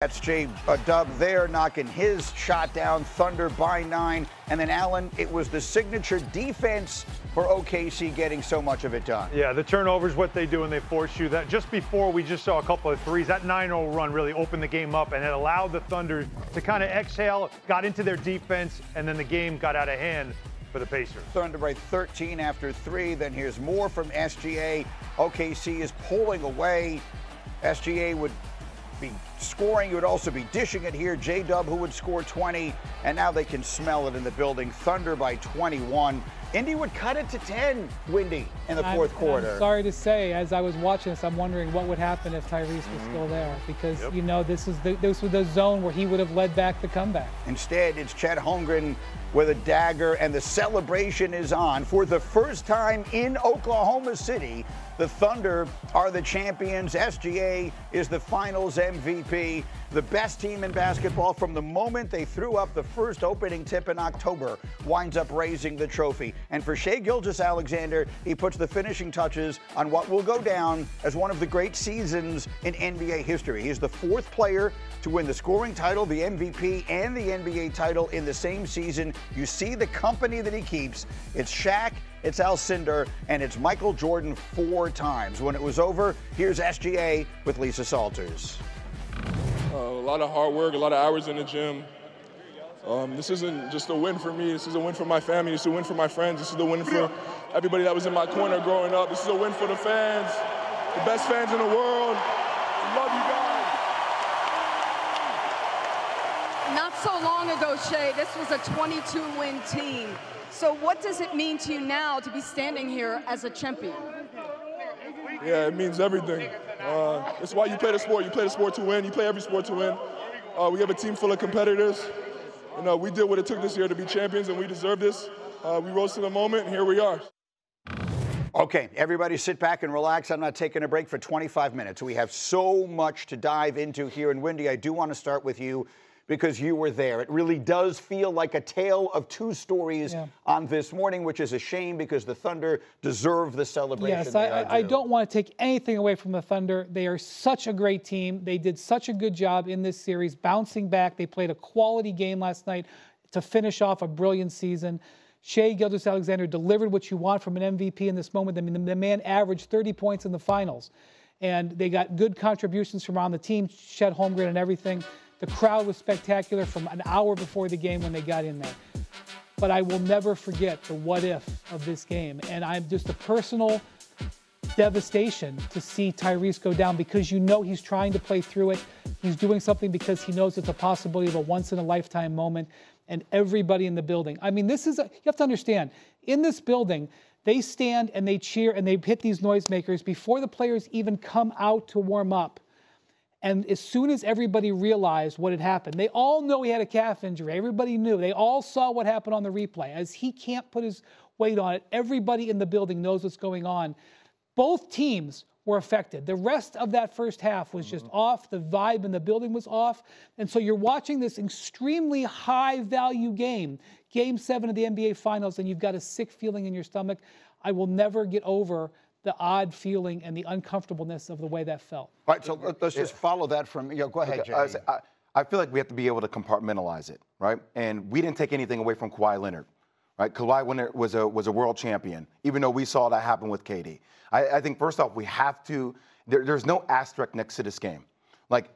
That's J-Dub there knocking his shot down, Thunder by 9. And then, Allen, it was the signature defense for OKC getting so much of it done. Yeah, the turnovers, what they do, and they force you. That just before we just saw a couple of threes. That 9-0 run really opened the game up, and it allowed the Thunder to kind of exhale, got into their defense, and then the game got out of hand for the Pacers. Thunder by 13 after 3. Then here's more from SGA. OKC is pulling away. SGA would be scoring, you would also be dishing it here. J-Dub, who would score 20, and now they can smell it in the building. Thunder by 21. Indy would cut it to 10, Windy, in the fourth quarter. I'm sorry to say, as I was watching this, I'm wondering what would happen if Tyrese was still there, because you know this was the zone where he would have led back the comeback. Instead, it's Chet Holmgren with a dagger, and the celebration is on. For the first time in Oklahoma City, the Thunder are the champions. SGA is the finals MVP. The best team in basketball from the moment they threw up the first opening tip in October winds up raising the trophy. And for Shai Gilgeous-Alexander, he puts the finishing touches on what will go down as one of the great seasons in NBA history. He's the fourth player to win the scoring title, the MVP, and the NBA title in the same season. You see the company that he keeps. It's Shaq, it's Alcindor, and it's Michael Jordan 4 times. When it was over, here's SGA with Lisa Salters. A lot of hard work, a lot of hours in the gym. This isn't just a win for me. This is a win for my family. This is a win for my friends. This is a win for everybody that was in my corner growing up. This is a win for the fans, the best fans in the world. Love you guys. Not so long ago, Shai, this was a 22-win team. So what does it mean to you now to be standing here as a champion? Yeah, it means everything. It's why you play the sport. You play the sport to win. You play every sport to win. We have a team full of competitors. We did what it took this year to be champions, and we deserve this. We rose to the moment, and here we are. Okay, everybody sit back and relax. I'm not taking a break for 25 minutes. We have so much to dive into here. And Windy, I do want to start with you, because you were there. It really does feel like a tale of two stories on this morning, which is a shame because the Thunder deserve the celebration. Yes, I don't want to take anything away from the Thunder. They are such a great team. They did such a good job in this series, bouncing back. They played a quality game last night to finish off a brilliant season. Shai Gilgeous-Alexander delivered what you want from an MVP in this moment. I mean, the man averaged 30 points in the finals. And they got good contributions from around the team, Chet Holmgren and everything. The crowd was spectacular from an hour before the game when they got in there. But I will never forget the what if of this game. And I'm just a personal devastation to see Tyrese go down, because you know he's trying to play through it. He's doing something because he knows it's a possibility of a once-in-a-lifetime moment. And everybody in the building. I mean, you have to understand, in this building, they stand and they cheer and they hit these noisemakers before the players even come out to warm up. And as soon as everybody realized what had happened, they all know he had a calf injury. Everybody knew. They all saw what happened on the replay. As he can't put his weight on it, everybody in the building knows what's going on. Both teams were affected. The rest of that first half was just off. The vibe in the building was off. And so you're watching this extremely high-value game, Game 7 of the NBA Finals, and you've got a sick feeling in your stomach. I will never get over the odd feeling and the uncomfortableness of the way that felt. All right, so let's just follow that from, go ahead, Jay. I feel like we have to be able to compartmentalize it, right? And we didn't take anything away from Kawhi Leonard, right? Kawhi Leonard was a world champion, even though we saw that happen with KD. I think, first off, we have to, there's no asterisk next to this game. Like,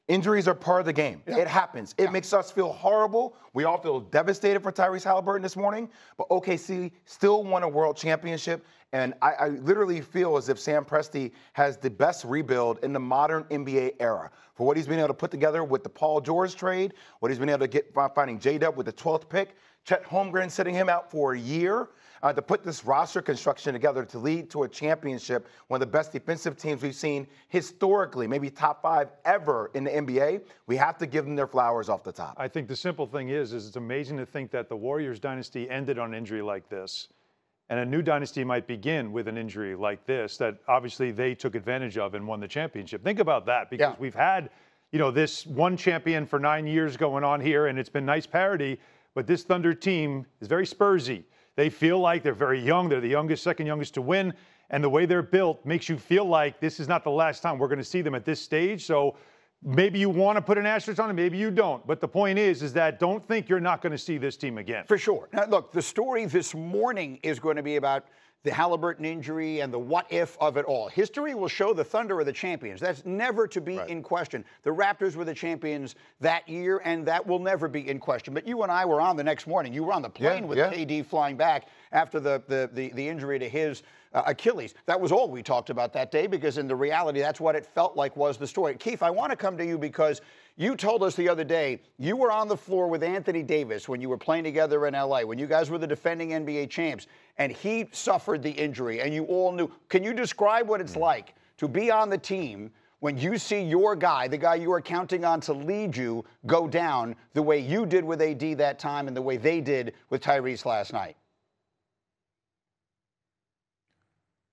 injuries are part of the game. Yeah. It happens. It makes us feel horrible. We all feel devastated for Tyrese Halliburton this morning, but OKC still won a world championship. And I literally feel as if Sam Presti has the best rebuild in the modern NBA era for what he's been able to put together with the Paul George trade, what he's been able to get finding J-Dub with the 12th pick, Chet Holmgren sitting him out for a year, to put this roster construction together to lead to a championship, one of the best defensive teams we've seen historically, maybe top 5 ever in the NBA. We have to give them their flowers off the top. I think the simple thing is it's amazing to think that the Warriors dynasty ended on an injury like this. And a new dynasty might begin with an injury like this that obviously they took advantage of and won the championship. Think about that, because we've had, this one champion for 9 years going on here, and it's been nice parity, but this Thunder team is very Spursy. They feel like they're very young. They're the youngest, second youngest to win, and the way they're built makes you feel like this is not the last time we're going to see them at this stage. So maybe you want to put an asterisk on it, maybe you don't. But the point is that don't think you're not going to see this team again. For sure. Now, look, the story this morning is going to be about the Halliburton injury and the what if of it all. History will show the Thunder are the champions. That's never to be in question. The Raptors were the champions that year, and that will never be in question. But you and I were on the next morning. You were on the plane with KD flying back after the injury to his Achilles. That was all we talked about that day, because in the reality, that's what it felt like was the story. Keith, I want to come to you because you told us the other day you were on the floor with Anthony Davis when you were playing together in L.A., when you guys were the defending NBA champs, and he suffered the injury, and you all knew. Can you describe what it's like to be on the team when you see your guy, the guy you are counting on to lead you, go down the way you did with AD that time and the way they did with Tyrese last night?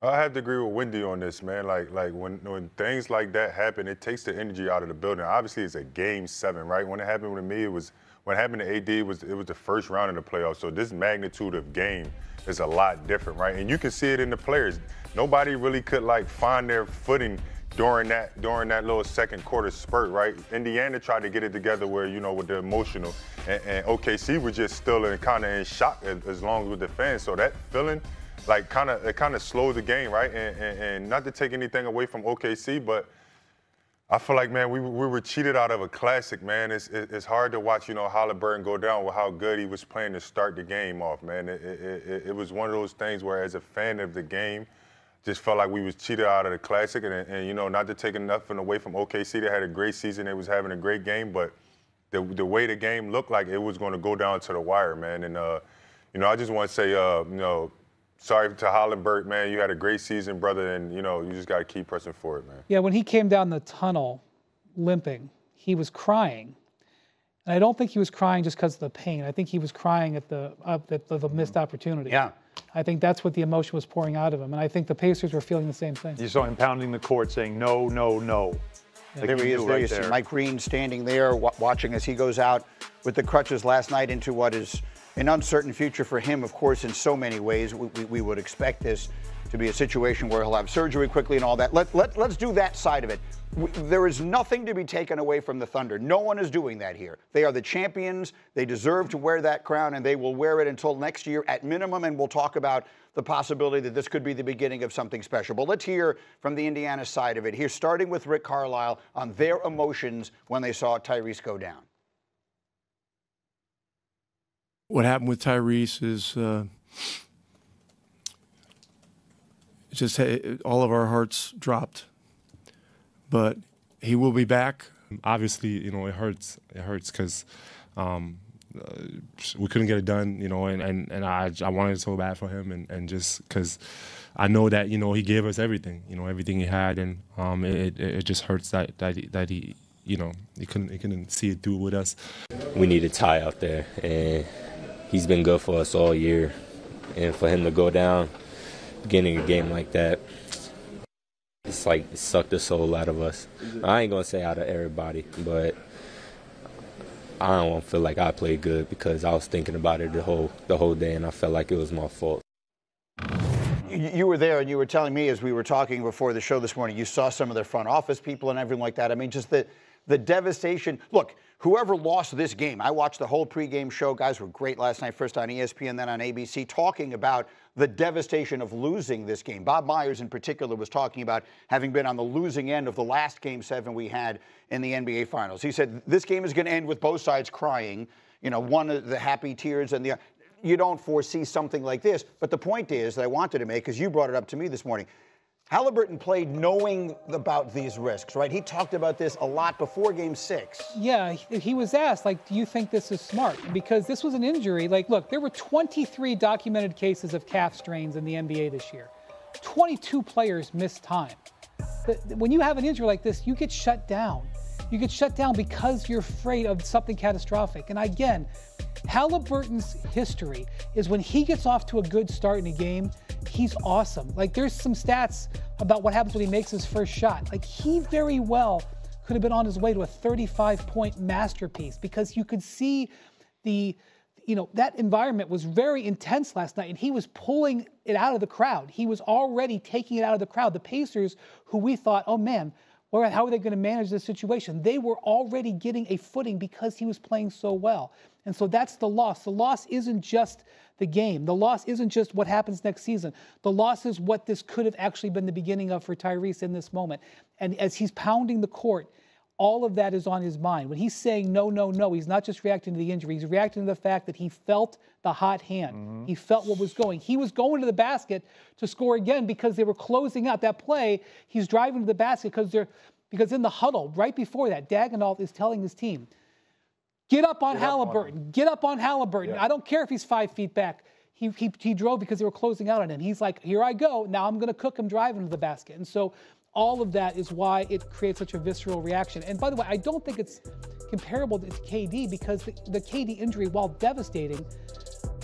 I have to agree with Wendy on this, man. Like when things like that happen, it takes the energy out of the building. Obviously, it's a Game 7, right? When it happened with me, when it happened to AD, it was the first round of the playoffs. So this magnitude of game is a lot different, right? And you can see it in the players. Nobody really could find their footing during that little second quarter spurt, right? Indiana tried to get it together where, with the emotional, and OKC was just still kind of in shock as long as with the fans. So that feeling, it kind of slowed the game, right? And not to take anything away from OKC, but I feel like, man, we were cheated out of a classic, man. It's hard to watch, Halliburton go down with how good he was playing to start the game off, man. It was one of those things where, as a fan of the game, just felt like we was cheated out of the classic. And not to take nothing away from OKC. They had a great season. They was having a great game, but the way the game looked like it was going to go down to the wire, man. And, I just want to say, sorry to Halliburton, man. You had a great season, brother, and, you just got to keep pressing forward, man. Yeah, when he came down the tunnel limping, he was crying. And I don't think he was crying just because of the pain. I think he was crying at the missed opportunity. Yeah. I think that's what the emotion was pouring out of him. And I think the Pacers were feeling the same thing. You saw him pounding the court saying, no, no, no. Yeah. There he is. There you see Mike Green standing there watching as he goes out with the crutches last night into what is an uncertain future for him, of course, in so many ways. We would expect this to be a situation where he'll have surgery quickly and all that. Let's do that side of it. There is nothing to be taken away from the Thunder. No one is doing that here. They are the champions. They deserve to wear that crown, and they will wear it until next year at minimum, and we'll talk about the possibility that this could be the beginning of something special. But let's hear from the Indiana side of it here, starting with Rick Carlisle on their emotions when they saw Tyrese go down. What happened with Tyrese is just all of our hearts dropped. But he will be back. Obviously, it hurts. It hurts because we couldn't get it done, and I wanted it so bad for him, and just because I know that, he gave us everything, everything he had, and it just hurts that he, he couldn't see it through with us. We need a tie out there, and he's been good for us all year, and for him to go down beginning a game like that, it's like it sucked the soul out of us. I ain't gonna say out of everybody, but I don't feel like I played good because I was thinking about it the whole day, and I felt like it was my fault. You were there, and you were telling me as we were talking before the show this morning, you saw some of their front office people and everything like that. I mean, just the devastation. Look, whoever lost this game, I watched the whole pregame show. Guys were great last night, first on ESPN, then on ABC, talking about the devastation of losing this game. Bob Myers, in particular, was talking about having been on the losing end of the last Game 7 we had in the NBA Finals. He said, this game is going to end with both sides crying, one of the happy tears and the other. You don't foresee something like this. But the point is that I wanted to make, because you brought it up to me this morning, Halliburton played knowing about these risks, right? He talked about this a lot before Game 6. Yeah, he was asked, do you think this is smart? Because this was an injury. Look, there were 23 documented cases of calf strains in the NBA this year. 22 players missed time. When you have an injury like this, you get shut down. You get shut down because you're afraid of something catastrophic. And again, Halliburton's history is when he gets off to a good start in a game, he's awesome. There's some stats about what happens when he makes his first shot. He very well could have been on his way to a 35-point masterpiece because you could see that environment was very intense last night, and he was pulling it out of the crowd. He was already taking it out of the crowd. The Pacers, who we thought, oh man, Or how are they going to manage this situation? They were already getting a footing because he was playing so well. And so that's the loss. The loss isn't just the game. The loss isn't just what happens next season. The loss is what this could have actually been the beginning of for Tyrese in this moment. And as he's pounding the court, all of that is on his mind. When he's saying no, no, no, he's not just reacting to the injury. He's reacting to the fact that he felt the hot hand. He felt what was going. He was going to the basket to score again because they were closing out that play. He's driving to the basket because in the huddle right before that, Daigneault is telling his team, get up on Halliburton. Get up on Halliburton. Yeah. I don't care if he's 5 feet back. He drove because they were closing out on him. He's like, here I go. Now I'm going to cook him driving to the basket. And so all of that is why it creates such a visceral reaction. And by the way, I don't think it's comparable to KD because the KD injury, while devastating,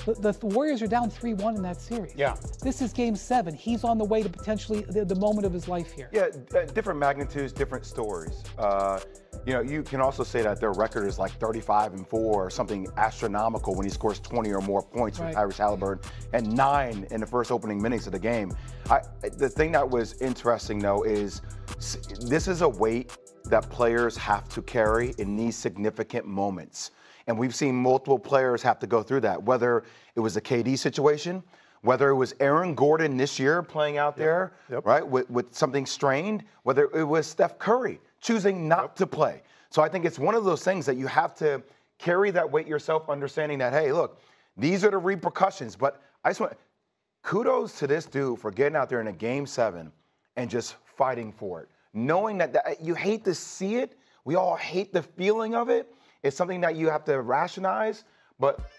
the Warriors are down 3-1 in that series. Yeah. This is game 7. He's on the way to potentially the moment of his life here. Yeah, different magnitudes, different stories. You can also say that their record is like 35-4 or something astronomical when he scores 20 or more points with Tyrese Halliburton and 9 in the first opening minutes of the game. The thing that was interesting, though, is this is a weight that players have to carry in these significant moments. And we've seen multiple players have to go through that, whether it was a KD situation, whether it was Aaron Gordon this year playing out there, right, with something strained, whether it was Steph Curry choosing not to play. So I think it's one of those things that you have to carry that weight yourself, understanding that, hey, look, these are the repercussions. But I just want kudos to this dude for getting out there in a game 7 and just fighting for it. Knowing that you hate to see it, we all hate the feeling of it. It's something that you have to rationalize, but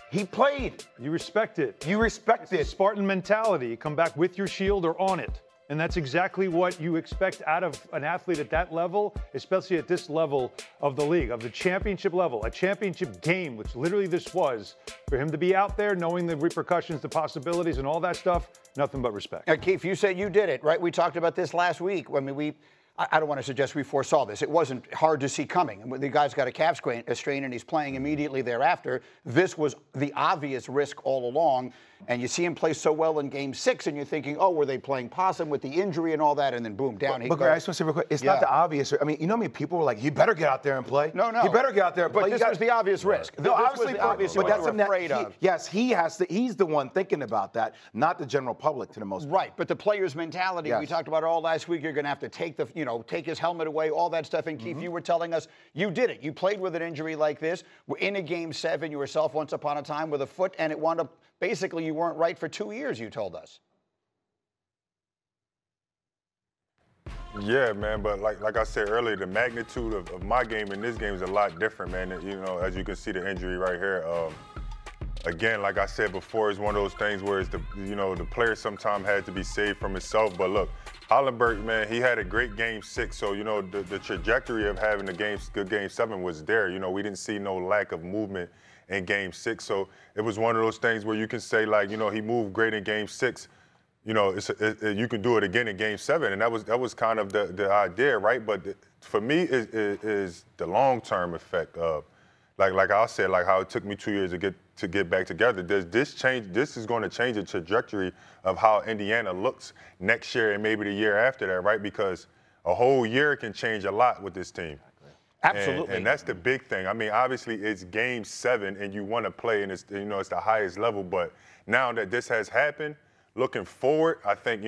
he played. You respect it. You respect it. Spartan mentality. You come back with your shield or on it. And that's exactly what you expect out of an athlete at that level, especially at this level of the league, of the championship level, a championship game, which literally this was. For him to be out there, knowing the repercussions, the possibilities, and all that stuff, nothing but respect. Keith, you said you did it, right? We talked about this last week. I mean, I don't want to suggest we foresaw this. It wasn't hard to see coming. The guy's got a calf strain and he's playing immediately thereafter. This was the obvious risk all along. And you see him play so well in game 6 and you're thinking, oh, were they playing possum with the injury and all that? And then boom, down he goes. But I just want to say real quick, it's not the obvious. I mean, you know how many people were like, he better get out there and play? No. He better get out there and play. But this was the obvious risk. No, obviously, the obvious but risk that's something afraid that of. Yes, he's the one thinking about that, not the general public to the most part. Right, but the player's mentality, we talked about it all last week. You're going to have to take his helmet away, all that stuff. And Keith, you were telling us you did it. You played with an injury like this. In a game 7 yourself once upon a time with a foot, and it wound up basically you weren't right for 2 years, you told us. Yeah, man, but like I said earlier, the magnitude of my game and this game is a lot different, man. You know, as you can see the injury right here. Again, like I said before, it's one of those things where it's the player sometimes had to be saved from himself. But look, Halliburton, man, he had a great game 6. So, the trajectory of having a good game 7 was there. We didn't see no lack of movement in game 6. So it was one of those things where you can say, like, he moved great in game 6. You can do it again in game 7. And that was kind of the idea, right? But for me, is the long-term effect of, like I said, like how it took me 2 years to get back together. Does this change? This is going to change the trajectory of how Indiana looks next year and maybe the year after that, right? Because a whole year can change a lot with this team. Absolutely. And that's the big thing. I mean, obviously it's game 7 and you want to play and it's the highest level. But now that this has happened, looking forward, I think,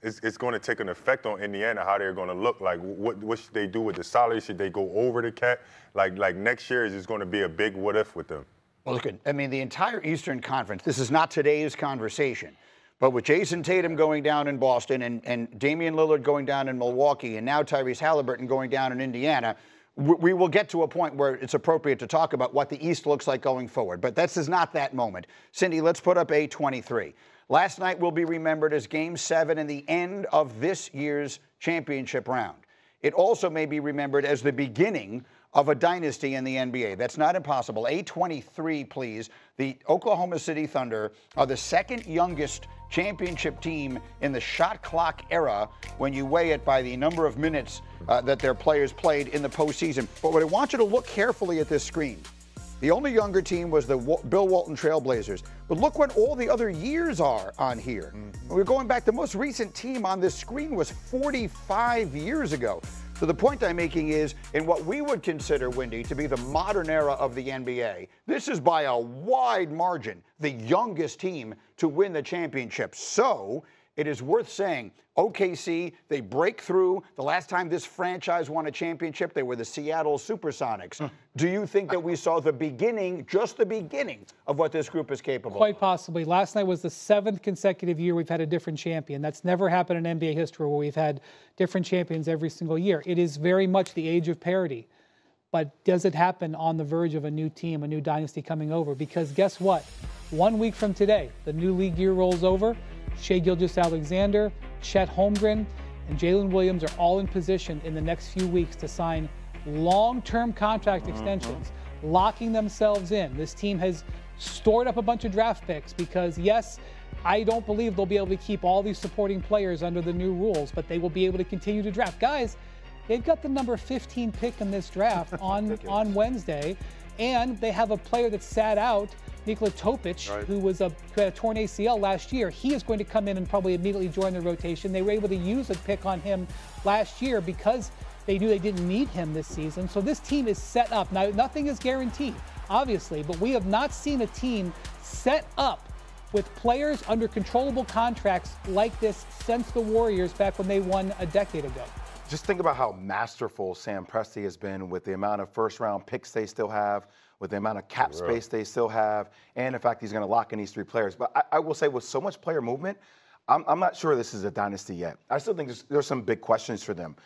it's going to take an effect on Indiana, how they're going to look. Like, what should they do with the salary? Should they go over the cap? Like next year is just going to be a big what if with them. Well, look, I mean, the entire Eastern Conference, this is not today's conversation, but with Jason Tatum going down in Boston and Damian Lillard going down in Milwaukee and now Tyrese Halliburton going down in Indiana, we will get to a point where it's appropriate to talk about what the East looks like going forward. But this is not that moment. Cindy, let's put up A23. Last night will be remembered as Game 7 and the end of this year's championship round. It also may be remembered as the beginning of a dynasty in the NBA. That's not impossible. A23, please. The Oklahoma City Thunder are the second youngest championship team in the shot clock era when you weigh it by the number of minutes that their players played in the postseason. But what I want you to look carefully at this screen The only younger team was the Bill Walton Trailblazers. But look what all the other years are on here. We're going back, the most recent team on this screen was 45 years ago. So the point I'm making is, in what we would consider, Wendy, to be the modern era of the NBA, this is by a wide margin the youngest team to win the championship. So it is worth saying, OKC, they break through. The last time this franchise won a championship, they were the Seattle Supersonics. Do you think that we saw the beginning, just the beginning, of what this group is capable of? Quite possibly. Last night was the 7th consecutive year we've had a different champion. That's never happened in NBA history where we've had different champions every single year. It is very much the age of parity. But does it happen on the verge of a new team, a new dynasty coming over? Because guess what? 1 week from today, the new league year rolls over. Shai Gilgeous-Alexander, Chet Holmgren, and Jalen Williams are all in position in the next few weeks to sign long-term contract extensions, locking themselves in. This team has stored up a bunch of draft picks because, yes, I don't believe they'll be able to keep all these supporting players under the new rules, but they will be able to continue to draft. Guys, they've got the number 15 pick in this draft on Wednesday, and they have a player that sat out, Nikola Topic, who had a torn ACL last year. He is going to come in and probably immediately join the rotation. They were able to use a pick on him last year because they knew they didn't need him this season. So this team is set up. Now, nothing is guaranteed, obviously, but we have not seen a team set up with players under controllable contracts like this since the Warriors back when they won a decade ago. Just think about how masterful Sam Presti has been with the amount of first-round picks they still have, with the amount of cap space they still have, and in fact, he's going to lock in these 3 players. But I will say, with so much player movement, I'm not sure this is a dynasty yet. I still think there's some big questions for them.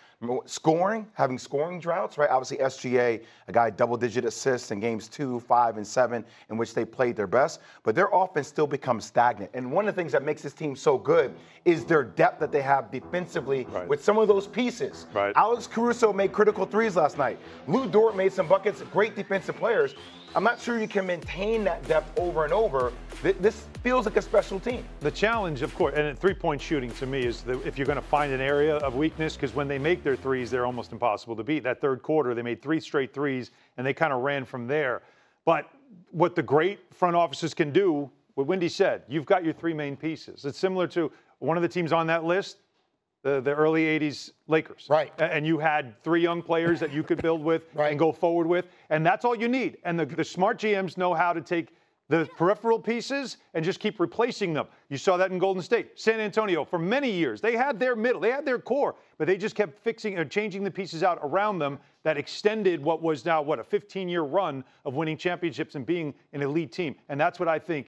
Scoring, having scoring droughts, right? Obviously, SGA, a guy double-digit assists in games 2, 5, and 7, in which they played their best. But their offense still becomes stagnant. And one of the things that makes this team so good is their depth that they have defensively with some of those pieces. Alex Caruso made critical threes last night. Lou Dort made some buckets, great defensive players. I'm not sure you can maintain that depth over and over. This feels like a special team. The challenge, of course, and three-point shooting to me is if you're going to find an area of weakness, because when they make their threes, they're almost impossible to beat. That third quarter, they made 3 straight threes, and they kind of ran from there. But what the great front offices can do, what Wendy said, you've got your 3 main pieces. It's similar to one of the teams on that list, the early 80s Lakers. And you had 3 young players that you could build with and go forward with. And that's all you need. And the smart GMs know how to take the peripheral pieces and just keep replacing them. You saw that in Golden State. San Antonio, for many years, they had their middle, they had their core, but they just kept fixing or changing the pieces out around them that extended what was now, a 15-year run of winning championships and being an elite team. And that's what I think